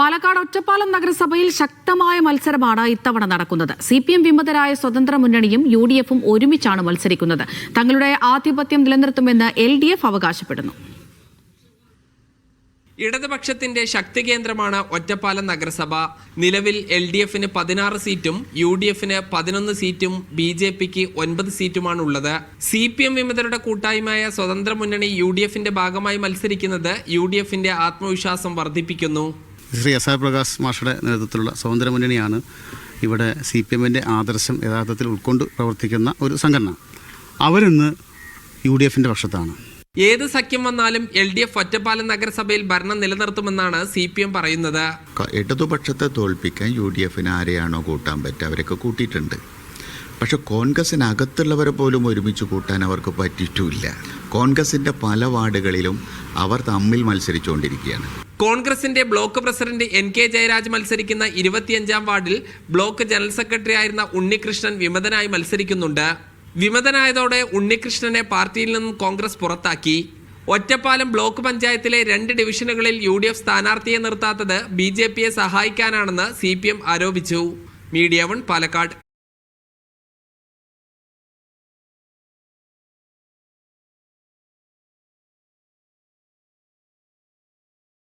പാലക്കാട് ഒറ്റപ്പാലം നഗരസഭയിൽ ശക്തമായ മത്സരമാണ് ഇത്തവണ നടക്കുന്നത്. CPM വിമതരായ സ്വതന്ത്ര മുന്നണിയും UDFും ഒരുമിച്ചാണ് മത്സരിക്കുന്നത്. തങ്ങളുടെ ആധിപത്യം നിലനിർത്തുമെന്ന് LDF അവകാശപ്പെടുന്നു. ഇടതുപക്ഷത്തിന്റെ ശക്തി കേന്ദ്രമാണ് ഒറ്റപ്പാലം നഗരസഭ. നിലവിൽ LDFന് 16 സീറ്റും UDFന് 11 സീറ്റും BJPക്ക് 9 സീറ്റുമാണ് ഉള്ളത്. CPM വിമതരുടെ കൂട്ടായ്മയായ സ്വതന്ത്ര മുന്നണി UDFന്റെ ഭാഗമായി മത്സരിക്കുന്നത് UDFന്റെ ആത്മവിശ്വാസം വർദ്ധിപ്പിക്കുന്നു. ശ്രീ SR പ്രകാശ് മാഷയുടെ നേതൃത്വത്തിലുള്ള സ്വതന്ത്ര മുന്നണിയാണ് ഇവിടെ CPMന്റെ ആദർശം യഥാർത്ഥത്തിൽ ഉൾക്കൊണ്ട് പ്രവർത്തിക്കുന്ന ഒരു സംഘടന. അവരിന്ന് UDFന്റെ പക്ഷത്താണ്. ഏത് സഖ്യം വന്നാലും LDF ഒറ്റപ്പാലം നഗരസഭയിൽ ഭരണം നിലനിർത്തുമെന്നാണ് CPM പറയുന്നത്. ഇടതുപക്ഷത്തെ തോൽപ്പിക്കാൻ UDFന് ആരെയാണോ കൂട്ടാൻ പറ്റുക അവരൊക്കെ കൂട്ടിയിട്ടുണ്ട്. പക്ഷെ കോൺഗ്രസിനകത്തുള്ളവരെ പോലും ഒരുമിച്ച് കൂട്ടാൻ അവർക്ക് പറ്റിയിട്ടില്ല. കോൺഗ്രസിന്റെ പല വാർഡുകളിലും അവർ തമ്മിൽ മത്സരിച്ചുകൊണ്ടിരിക്കുകയാണ്. കോൺഗ്രസിന്റെ ബ്ലോക്ക് പ്രസിഡന്റ് NK ജയരാജ് മത്സരിക്കുന്ന 25-ാം വാർഡിൽ ബ്ലോക്ക് ജനറൽ സെക്രട്ടറി ആയിരുന്ന ഉണ്ണികൃഷ്ണൻ വിമതനായി മത്സരിക്കുന്നുണ്ട്. വിമതനായതോടെ ഉണ്ണികൃഷ്ണനെ പാർട്ടിയിൽ നിന്നും കോൺഗ്രസ് പുറത്താക്കി. ഒറ്റപ്പാലം ബ്ലോക്ക് പഞ്ചായത്തിലെ 2 ഡിവിഷനുകളിൽ UDF സ്ഥാനാർത്ഥിയെ നിർത്താത്തത് BJPയെ സഹായിക്കാനാണെന്ന് CPM ആരോപിച്ചു. മീഡിയ 1 പാലക്കാട്.